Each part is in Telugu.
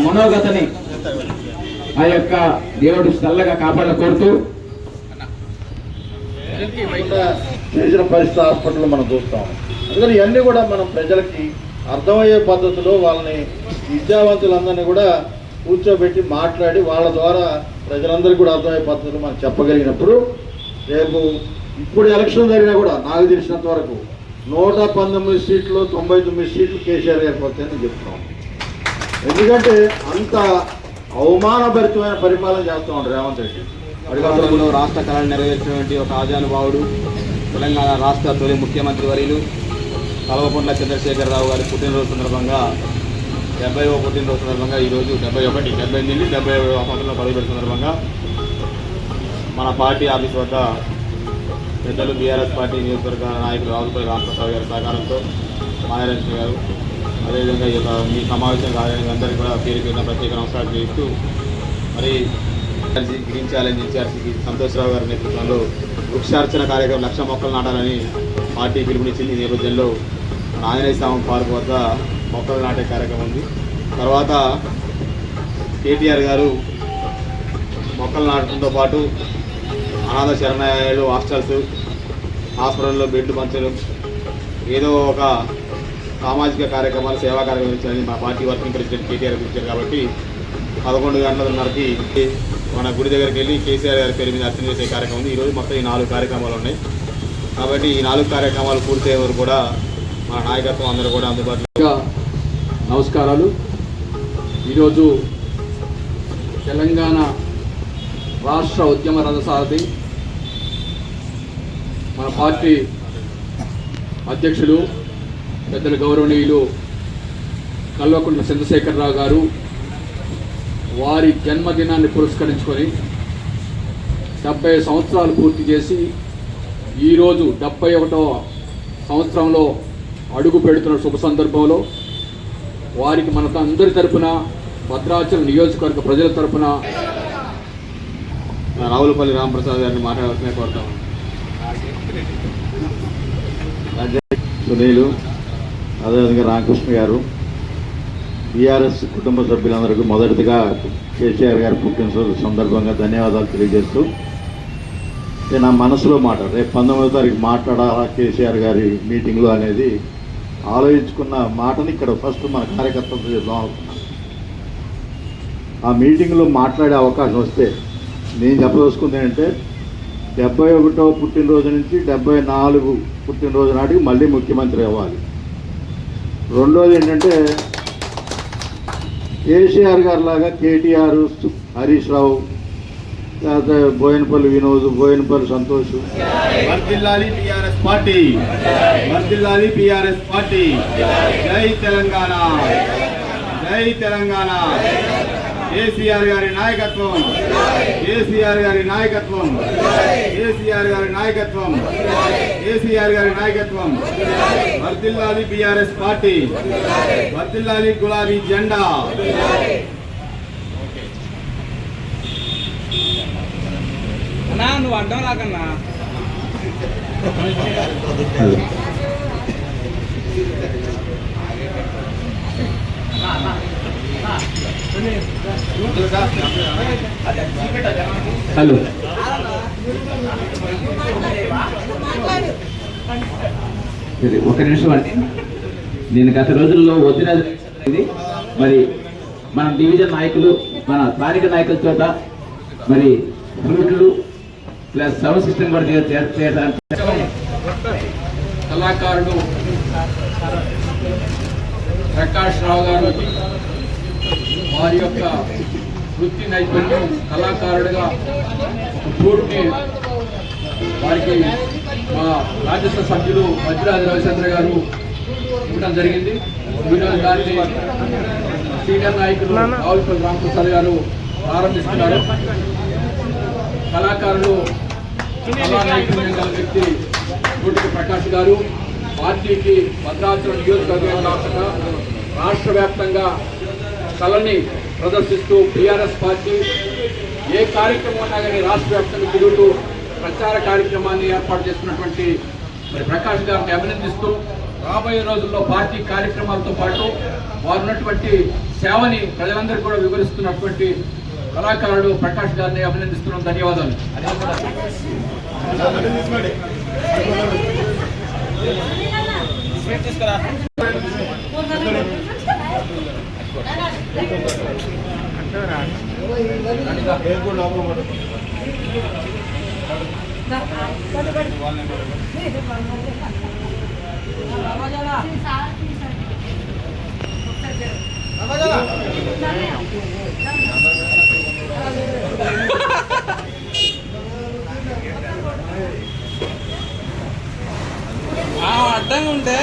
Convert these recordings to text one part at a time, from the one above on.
మనోగతని ఆ యొక్క దేవుడు చల్లగా కాపాడ కోరుతూ చేసిన పరిస్థితి హాస్పిటల్ మనం చూస్తాం. అందుకని ఇవన్నీ కూడా మనం ప్రజలకి అర్థమయ్యే పద్ధతిలో వాళ్ళని విద్యావంతులందరినీ కూడా కూర్చోబెట్టి మాట్లాడి వాళ్ళ ద్వారా ప్రజలందరికీ కూడా అర్థమయ్యే పద్ధతిలో మనం చెప్పగలిగినప్పుడు రేపు ఇప్పుడు ఎలక్షన్ జరిగినా కూడా నాకు తెలిసినంత వరకు 119 సీట్లు 99 సీట్లు కేసీఆర్ గారికి వస్తాయని చెప్తున్నాం. ఎందుకంటే అంత అవమానభరితమైన పరిపాలన చేస్తూ ఉంటారు రేవంత్ రెడ్డి. అడుగులో రాష్ట్ర కళను నెరవేర్చినటువంటి ఒక ఆజానుభావుడు, తెలంగాణ రాష్ట్ర తొలి ముఖ్యమంత్రి వర్యులు కల్వకుంట్ల చంద్రశేఖరరావు గారి పుట్టినరోజు సందర్భంగా 70వ పుట్టినరోజు సందర్భంగా ఈరోజు 78 సంవత్సరంలో పదవి సందర్భంగా మన పార్టీ ఆఫీస్ వద్ద పెద్దలు బీఆర్ఎస్ పార్టీ నియోజకవర్గ నాయకులు రావులపల్లి రామప్రసాద్ గారి సహకారంతో మాయాలక్ష్మి గారు, అదేవిధంగా ఈ యొక్క మీ సమావేశం కావడానికి అందరికీ కూడా పేరు పేరున ప్రత్యేక నమస్కారం చేస్తూ మరి గ్రీన్ ఛాలెంజ్ ఇన్ఛార్జి సంతోష్రావు గారి నేతృత్వంలో వృక్షార్చన కార్యక్రమం 1,00,000 మొక్కలు నాటాలని పార్టీ పిలుపునిచ్చింది. ఈ నేపథ్యంలో ఆంజనేయ స్వామి పార్క్ వద్ద మొక్కలు నాటే కార్యక్రమం ఉంది. తర్వాత కేటీఆర్ గారు మొక్కలు నాటడంతో పాటు అనాథ శరణాలయాలు, హాస్టల్స్, హాస్పిటల్లో బెడ్లు పంచడం, ఏదో ఒక సామాజిక కార్యక్రమాలు, సేవా కార్యక్రమాలు ఇచ్చారని మా పార్టీ వర్కింగ్ ప్రెసిడెంట్ కేటీఆర్ ఇచ్చారు. కాబట్టి 11 గంటలన్నరకి మన గుడి దగ్గరికి వెళ్ళి కేసీఆర్ గారి పేరు మీద అర్చన చేసే కార్యక్రమం ఉంది. ఈరోజు మొత్తం ఈ 4 కార్యక్రమాలు ఉన్నాయి. కాబట్టి ఈ 4 కార్యక్రమాలు పూర్తయ్యే వరకు కూడా మన నాయకత్వం అందరూ కూడా అందుబాటులో. నమస్కారాలు. ఈరోజు తెలంగాణ రాష్ట్ర ఉద్యమ రథసారథి మన పార్టీ అధ్యక్షులు పెద్దల గౌరవనీయులు కల్వకుంట్ల చంద్రశేఖరరావు గారు వారి జన్మదినాన్ని పురస్కరించుకొని 70 సంవత్సరాలు పూర్తి చేసి ఈరోజు 71వ సంవత్సరంలో అడుగు పెడుతున్న శుభ సందర్భంలో వారికి మనకు అందరి తరపున, భద్రాచలం నియోజకవర్గ ప్రజల తరపున రావులపల్లి రామప్రసాద్ గారిని మాట్లాడాల్సిన కోరుతాం. సునీలు, అదేవిధంగా రామకృష్ణ గారు, బీఆర్ఎస్ కుటుంబ సభ్యులందరికీ మొదటిగా కేసీఆర్ గారి పుట్టినరోజు సందర్భంగా ధన్యవాదాలు తెలియజేస్తూ, నా మనసులో మాట రేపు 19వ తారీఖు మాట్లాడాలా కేసీఆర్ గారి మీటింగ్లో అనేది ఆలోచించుకున్న మాటని ఇక్కడ ఫస్ట్ మన కార్యకర్తలతో చేద్దాం అనుకున్నాను. ఆ మీటింగ్లో మాట్లాడే అవకాశం వస్తే నేను చెప్పదలుచుకుంది ఏంటంటే 71వ పుట్టినరోజు నుంచి 74 పుట్టినరోజు నాటికి మళ్ళీ ముఖ్యమంత్రి అవ్వాలి. రెండోది ఏంటంటే కేసీఆర్ గారి లాగా కేటీఆర్, హరీష్ రావు, లేకపోతే బోయినపల్లి వినోద్, బోయినపల్లి సంతోష్, వర్ధిల్లాలి బీఆర్ఎస్ పార్టీ, వర్ధిల్లాలి బీఆర్ఎస్ పార్టీ. జై తెలంగాణ, జై తెలంగాణ. కేసీఆర్ గారి నాయకత్వం, కేసీఆర్ గారి నాయకత్వం, కేసీఆర్ గారి నాయకత్వం, కేసీఆర్ గారి నాయకత్వం. వర్ధిల్లాలి బీఆర్ఎస్ పార్టీ, వర్ధిల్లాలి గులాబీ జెండా. నువ్వు అడ్డం రాకన్నా. హలో, ఒక నిమిషం అండి. నేను గత రోజుల్లో వదిన మరి మన డివిజన్ నాయకులు, మన స్థానిక నాయకుల చోట మరి ఫ్లూట్లు ప్లస్ సౌండ్ సిస్టమ్ కూడా చేయడానికి కళాకారుడు ప్రకాష్ రావు గారు వారి యొక్క వృత్తి నైపుణ్యం కళాకారుడిగా ఒక ఫ్లూట్ని వారికి మా రాజ్యసభ సభ్యులు వజ్రాజ రవిచంద్ర గారు ఇవ్వడం జరిగింది. ఈరోజు దాన్ని సీనియర్ నాయకులు రావులపల్లి రామప్రసాద్ గారు ప్రారంభిస్తున్నారు. కళాకారులు, కళా నైపుణ్యం గల వ్యక్తి కోటికి ప్రకాష్ గారు పార్టీకి భద్రాచలం నియోజకవర్గం కాకుండా రాష్ట్ర వ్యాప్తంగా కళని ప్రదర్శిస్తూ బీఆర్ఎస్ పార్టీ ఏ కార్యక్రమం ఉన్నా కానీ రాష్ట్ర వ్యాప్తంగా తిరుగుతూ ప్రచార కార్యక్రమాన్ని ఏర్పాటు చేస్తున్నటువంటి మరి ప్రకాష్ గారిని అభినందిస్తూ రాబోయే రోజుల్లో పార్టీ కార్యక్రమాలతో పాటు వారు ఉన్నటువంటి సేవని ప్రజలందరికీ కూడా వివరిస్తున్నటువంటి కళాకారుడు ప్రకాష్ గారిని అభినందిస్తున్నాం. ధన్యవాదాలు. అడ్డంగా ఉంటే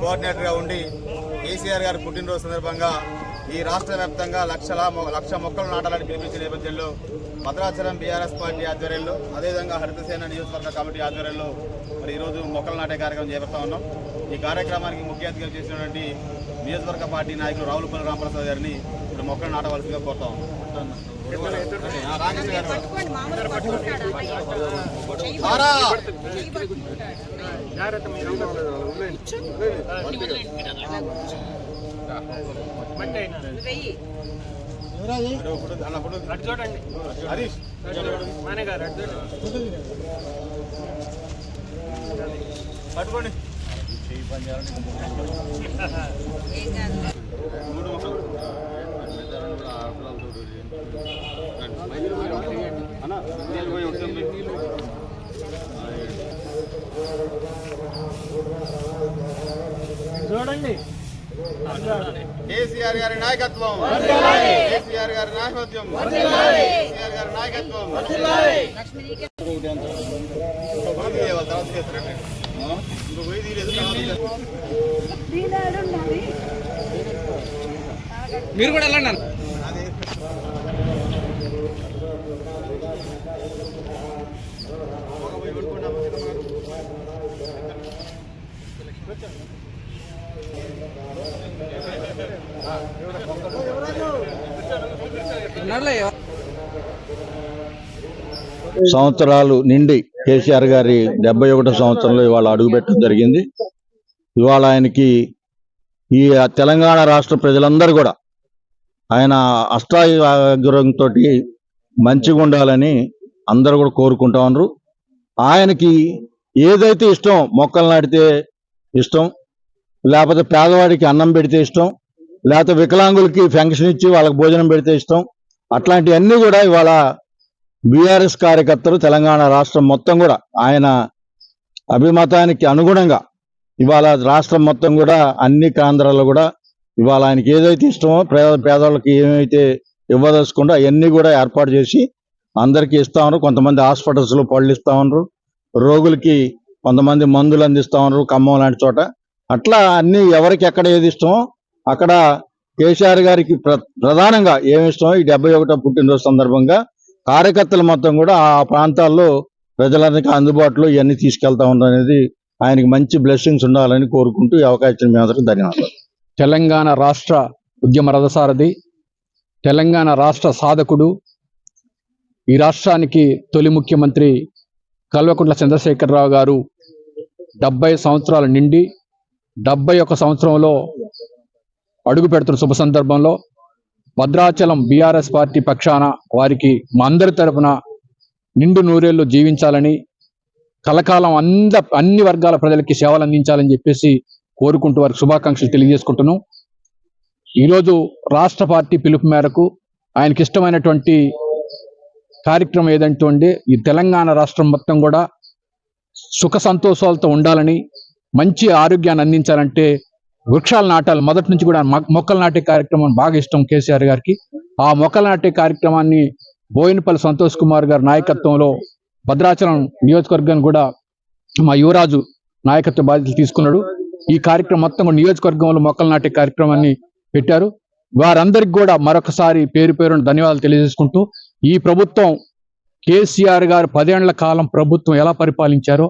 కోఆర్డినేటర్గా ఉండి కేసీఆర్ గారి పుట్టినరోజు సందర్భంగా ఈ రాష్ట్ర వ్యాప్తంగా లక్ష మొక్కలు నాటాలని పిలిపించిన నేపథ్యంలో భద్రాచలం బీఆర్ఎస్ పార్టీ ఆధ్వర్యంలో అదేవిధంగా హరితసేన నియోజకవర్గ కమిటీ ఆధ్వర్యంలో మరి ఈరోజు మొక్కలు నాటే కార్యక్రమం చేపడతా ఉన్నాం. ఈ కార్యక్రమానికి ముఖ్య అతిథిగా చేసినటువంటి నియోజకవర్గ పార్టీ నాయకులు రావులపల్లి రామప్రసాద్ గారిని ఇప్పుడు మొక్కలు నాటవలసిందిగా కోరుతా ఉన్నాం. పట్టుకోండి. చూడండి కేసీఆర్ గారి నాయకత్వం, కేసీఆర్ గారి నాయకత్వం, కేసీఆర్ గారి నాయకత్వం. మీరు కూడా వెళ్ళండి. సంవత్సరాలు నిండి కేసీఆర్ గారి 71వ సంవత్సరంలో ఇవాళ అడుగుపెట్టడం జరిగింది. ఇవాళ ఆయనకి ఈ తెలంగాణ రాష్ట్ర ప్రజలందరూ కూడా ఆయన అష్టారోగ్యంతో మంచిగా ఉండాలని అందరూ కూడా కోరుకుంటా ఉన్నారు. ఆయనకి ఏదైతే ఇష్టం, మొక్కలు నాటితే ఇష్టం, లేకపోతే పేదవాడికి అన్నం పెడితే ఇష్టం, లేకపోతే వికలాంగులకి పెన్షన్ ఇచ్చి వాళ్ళకి భోజనం పెడితే ఇష్టం, అట్లాంటివన్నీ కూడా ఇవాళ బీఆర్ఎస్ కార్యకర్తలు తెలంగాణ రాష్ట్రం మొత్తం కూడా ఆయన అభిమతానికి అనుగుణంగా ఇవాళ రాష్ట్రం మొత్తం కూడా అన్ని కేంద్రాల్లో కూడా ఇవాళ ఆయనకి ఏదైతే ఇష్టమో పేదవాళ్ళకి ఏమైతే ఇవ్వదలుచుకుంటో అవన్నీ కూడా ఏర్పాటు చేసి అందరికీ ఇస్తా ఉన్నారు. కొంతమంది హాస్పిటల్స్లో పళ్ళు ఇస్తా ఉన్నారు, రోగులకి కొంతమంది మందులు అందిస్తా ఉన్నారు ఖమ్మం లాంటి చోట. అట్లా అన్ని ఎవరికి ఎక్కడ ఏది ఇష్టమో అక్కడ కేసీఆర్ గారికి ప్రధానంగా ఏమి ఇష్టమో ఈ 71వ పుట్టినరోజు సందర్భంగా కార్యకర్తలు మొత్తం కూడా ఆ ప్రాంతాల్లో ప్రజలందరికీ అందుబాటులో ఇవన్నీ తీసుకెళ్తా ఉండనేది ఆయనకి మంచి బ్లెస్సింగ్స్ ఉండాలని కోరుకుంటూ ఈ అవకాశం మీ అందరికీ ధన్యవాదాలు. తెలంగాణ రాష్ట్ర ఉద్యమ రథసారథి, తెలంగాణ రాష్ట్ర సాధకుడు, ఈ రాష్ట్రానికి తొలి ముఖ్యమంత్రి కల్వకుంట్ల చంద్రశేఖరరావు గారు 70 సంవత్సరాలు నిండి 71 సంవత్సరంలో అడుగు పెడుతున్న శుభ సందర్భంలో భద్రాచలం బీఆర్ఎస్ పార్టీ పక్షాన వారికి మా అందరి తరపున నిండు నూరేళ్లు జీవించాలని, కలకాలం అన్ని వర్గాల ప్రజలకి సేవలు అందించాలని చెప్పేసి కోరుకుంటూ వారికి శుభాకాంక్షలు తెలియజేసుకుంటున్నాం. ఈరోజు రాష్ట్ర పార్టీ పిలుపు మేరకు ఆయనకి ఇష్టమైనటువంటి కార్యక్రమం ఏదంటే ఈ తెలంగాణ రాష్ట్రం మొత్తం కూడా సుఖ సంతోషాలతో ఉండాలని, మంచి ఆరోగ్యాన్ని అందించాలంటే వృక్షాలు నాటాలి. మొదటి నుంచి కూడా మొక్కలు నాటే కార్యక్రమం బాగా ఇష్టం కేసీఆర్ గారికి. ఆ మొక్కలు నాటే కార్యక్రమాన్ని బోయినపల్లి సంతోష్ కుమార్ గారి నాయకత్వంలో భద్రాచలం నియోజకవర్గాన్ని కూడా మా యువరాజు నాయకత్వ బాధ్యతలు తీసుకున్నాడు. ఈ కార్యక్రమం మొత్తం నియోజకవర్గంలో మొక్కలు నాటే కార్యక్రమాన్ని పెట్టారు. వారందరికి కూడా మరొకసారి పేరు పేరున ధన్యవాదాలు తెలియజేసుకుంటూ, ఈ ప్రభుత్వం కేసీఆర్ గారు 10 ఏళ్ల కాలం ప్రభుత్వం ఎలా పరిపాలించారో,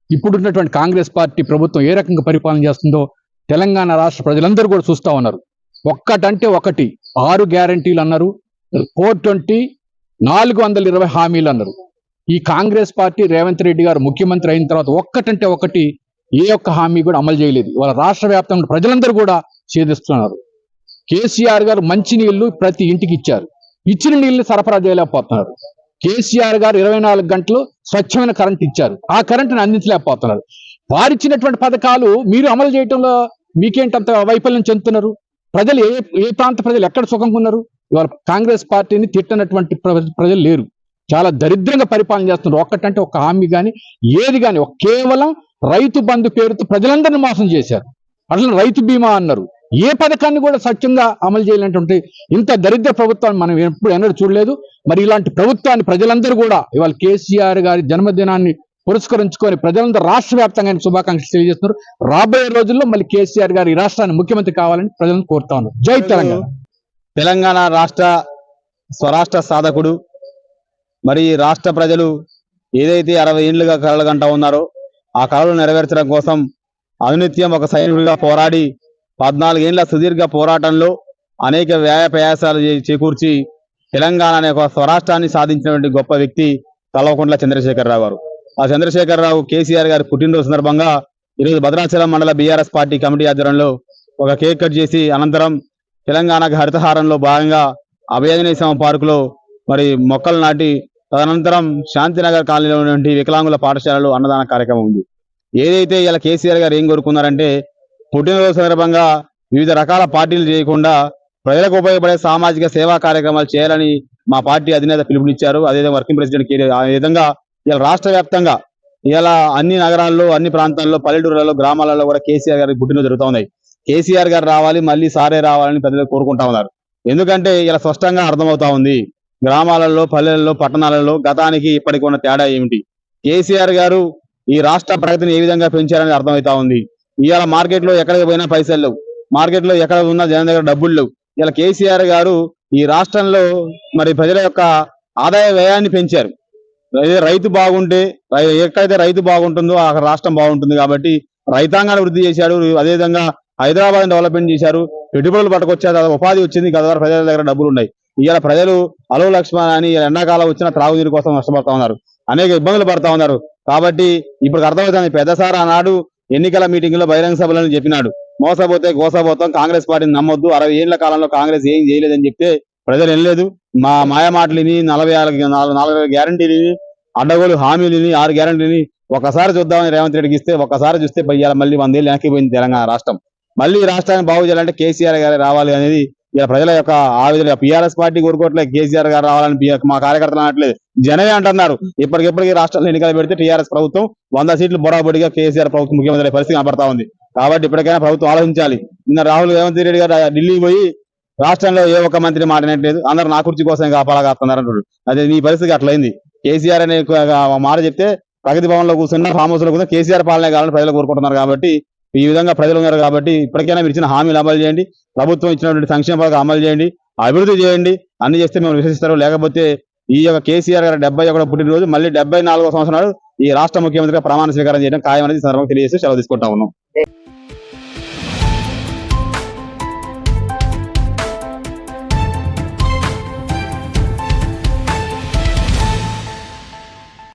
ఇప్పుడున్నటువంటి కాంగ్రెస్ పార్టీ ప్రభుత్వం ఏ రకంగా పరిపాలన చేస్తుందో తెలంగాణ రాష్ట్ర ప్రజలందరూ కూడా చూస్తా ఉన్నారు. ఒక్కటంటే ఒకటి 6 గ్యారంటీలు అన్నారు. 420 420 హామీలు అన్నారు. ఈ కాంగ్రెస్ పార్టీ రేవంత్ రెడ్డి గారు ముఖ్యమంత్రి అయిన తర్వాత ఒక్కటంటే ఒకటి ఏ ఒక్క హామీ కూడా అమలు చేయలేదు. ఇవాళ రాష్ట్ర వ్యాప్తంగా ప్రజలందరూ కూడా ఛేదిస్తున్నారు. కేసీఆర్ గారు మంచి నీళ్లు ప్రతి ఇంటికి ఇచ్చారు, ఇచ్చిన నీళ్లు సరఫరా చేయలేకపోతున్నారు. కేసీఆర్ గారు 24 గంటలు స్వచ్ఛమైన కరెంట్ ఇచ్చారు, ఆ కరెంటును అందించలేకపోతున్నారు. వారిచ్చినటువంటి పథకాలు మీరు అమలు చేయడంలో మీకేంటంత వైఫల్యం చెందుతున్నారు? ప్రజలు ఏ ప్రాంత ప్రజలు ఎక్కడ సుఖంగా ఉన్నారు? ఇవాళ కాంగ్రెస్ పార్టీని తిట్టనటువంటి ప్రజలు లేరు. చాలా దరిద్రంగా పరిపాలన చేస్తున్నారు. ఒక్కటంటే ఒక హామీ కానీ ఏది కానీ కేవలం రైతు బంధు పేరుతో ప్రజలందరినీ మోసం చేశారు. అసలు రైతు బీమా అన్నారు, ఏ పథకాన్ని కూడా స్వచ్ఛంగా అమలు చేయలేనటువంటి ఇంత దరిద్ర ప్రభుత్వాన్ని మనం ఎన్నడూ చూడలేదు. మరి ఇలాంటి ప్రభుత్వాన్ని ప్రజలందరూ కూడా ఇవాళ కేసీఆర్ గారి జన్మదినాన్ని పురస్కరించుకొని ప్రజలందరూ రాష్ట్ర వ్యాప్తంగా శుభాకాంక్షలు తెలియజేస్తున్నారు. రాబోయే రోజుల్లో మళ్ళీ కేసీఆర్ గారు ఈ రాష్ట్రాన్ని ముఖ్యమంత్రి కావాలని ప్రజలను కోరుతా ఉన్నారు. జై తెలంగాణ. తెలంగాణ రాష్ట్ర స్వరాష్ట్ర సాధకుడు, మరి రాష్ట్ర ప్రజలు ఏదైతే 60 ఏళ్లుగా కలలు కంటా ఉన్నారో ఆ కళలు నెరవేర్చడం కోసం అనునిత్యం ఒక సైనికుడిగా పోరాడి 14 ఏళ్ల సుదీర్ఘ పోరాటంలో అనేక వ్యయ ప్రయాసాలు చేకూర్చి తెలంగాణ అనే ఒక స్వరాష్ట్రాన్ని సాధించినటువంటి గొప్ప వ్యక్తి కల్వకుంట్ల చంద్రశేఖరరావు గారు. ఆ చంద్రశేఖరరావు కేసీఆర్ గారి పుట్టినరోజు సందర్భంగా ఈరోజు భద్రాచలం మండల బీఆర్ఎస్ పార్టీ కమిటీ ఆధ్వర్యంలో ఒక కేక్ కట్ చేసి అనంతరం తెలంగాణకు హరితహారంలో భాగంగా అభయాంజనేయ స్వామి పార్కులో మరి మొక్కలు నాటి తదనంతరం శాంతినగర్ కాలనీలో ఉన్నటువంటి వికలాంగుల పాఠశాలలో అన్నదాన కార్యక్రమం ఉంది. ఏదైతే ఇలా కేసీఆర్ గారు ఏం కోరుకున్నారంటే పుట్టినరోజు సందర్భంగా వివిధ రకాల పార్టీలు చేయకుండా ప్రజలకు ఉపయోగపడే సామాజిక సేవా కార్యక్రమాలు చేయాలని మా పార్టీ అధినేత పిలుపునిచ్చారు. అదేవిధంగా వర్కింగ్ ప్రెసిడెంట్ ఆ విధంగా ఇలా రాష్ట్ర వ్యాప్తంగా ఇలా అన్ని నగరాల్లో, అన్ని ప్రాంతాల్లో, పల్లెటూరులలో, గ్రామాలలో కూడా కేసీఆర్ గారి పుట్టినరోజు జరుగుతూ ఉన్నాయి. కేసీఆర్ గారు రావాలి, మళ్ళీ సారే రావాలని ప్రజలు కోరుకుంటా ఉన్నారు. ఎందుకంటే ఇలా స్పష్టంగా అర్థమవుతా ఉంది గ్రామాలలో, పల్లెలలో, పట్టణాలలో గతానికి ఇప్పటికి ఉన్న తేడా ఏమిటి, కేసీఆర్ గారు ఈ రాష్ట్ర ప్రగతిని ఏ విధంగా పెంచారని అర్థమవుతా ఉంది. ఇవాళ మార్కెట్లో ఎక్కడికి పోయినా పైసలు లేవు, మార్కెట్లో ఎక్కడ ఉన్న జనం దగ్గర డబ్బులు లేవు. ఇలా కేసీఆర్ గారు ఈ రాష్ట్రంలో మరి ప్రజల యొక్క ఆదాయ వ్యయాన్ని పెంచారు. రైతు బాగుంటే ఎక్కడైతే రైతు బాగుంటుందో ఆ రాష్ట్రం బాగుంటుంది కాబట్టి రైతాంగాన్ని వృద్ధి చేశాడు. అదేవిధంగా హైదరాబాద్ డెవలప్మెంట్ చేశారు, పెట్టుబడులు పట్టుకొచ్చారు, ఉపాధి వచ్చింది. గత ప్రజల దగ్గర డబ్బులు ఉన్నాయి. ఇవాళ ప్రజలు అలో లక్ష్మణ అని ఎండాకాలం వచ్చిన త్రాగునీరు కోసం నష్టపడతా ఉన్నారు, అనేక ఇబ్బందులు పడతా ఉన్నారు. కాబట్టి ఇప్పుడు అర్థమవుతుంది. పెద్దసారి ఆనాడు ఎన్నికల మీటింగ్ లో బహిరంగ సభలను చెప్పినాడు, మోసపోతే గోసపోతాం, కాంగ్రెస్ పార్టీని నమ్మొద్దు, 60 ఏళ్ల కాలంలో కాంగ్రెస్ ఏం చేయలేదని చెప్తే ప్రజలు వినలేదు. మా మాయ మాటలిని 44 గ్యారంటీలని, అడ్డగోలు హామీలని, 6 గ్యారంటీలని ఒకసారి చూద్దామని రేవంత్ రెడ్డికి ఇస్తే ఒక్కసారి చూస్తే మళ్ళీ 100 ఏళ్ళు వెనక్కిపోయింది తెలంగాణ రాష్ట్రం. మళ్ళీ ఈ రాష్ట్రాన్ని బాగు చేయాలంటే కేసీఆర్ గారే రావాలి అనేది ఇలా ప్రజల యొక్క ఆవేదన. టీఆర్ఎస్ పార్టీ కోరుకోవట్లేదు కేసీఆర్ గారు రావాలని మా కార్యకర్తలు అనట్లేదు, జనమే అంటున్నారు. ఇప్పటికిప్పటికీ రాష్ట్రంలో ఎన్నికలు పెడితే టీఆర్ఎస్ ప్రభుత్వం 100 సీట్లు బొడాబొడిగా కేసీఆర్ ప్రభుత్వం ముఖ్యమంత్రి పరిస్థితి కనబడతా ఉంది. కాబట్టి ఇప్పటికైనా ప్రభుత్వం ఆలోచించాలి. నిన్న రేవంత్ రెడ్డి గారు ఢిల్లీ పోయి రాష్ట్రంలో ఏ ఒక్క మంత్రి మాట్లాడట్లేదు, అందరూ నా కుర్చీ కోసం కాపాలగాస్తున్నారు అంటారు. అదే నీ పరిస్థితి అట్లయింది. కేసీఆర్ అనే మాట చెప్తే ప్రగతి భవన్ లో కూర్చున్నా, ఫామ్ హౌస్ లో కూర్చున్నా కేసీఆర్ పాలనే కావాలని ప్రజలు కోరుకుంటున్నారు. కాబట్టి ఈ విధంగా ప్రజలు ఉన్నారు. కాబట్టి ఇప్పటికైనా మీరు ఇచ్చిన హామీలు అమలు చేయండి, ప్రభుత్వం ఇచ్చినటువంటి సంక్షేమ పథకాలు అమలు చేయండి, అభివృద్ధి చేయండి, అన్ని చేస్తే మేము విశ్వసిస్తారు. లేకపోతే ఈ యొక్క కేసీఆర్ గారి 71వ పుట్టినరోజు మళ్ళీ 74వ సంవత్సరాలు ఈ రాష్ట్ర ముఖ్యమంత్రిగా ప్రమాణ స్వీకారం చేయడం ఖాయమనేది సందర్భంగా తెలియజేస్తూ సెలవు తీసుకుంటా ఉన్నాం.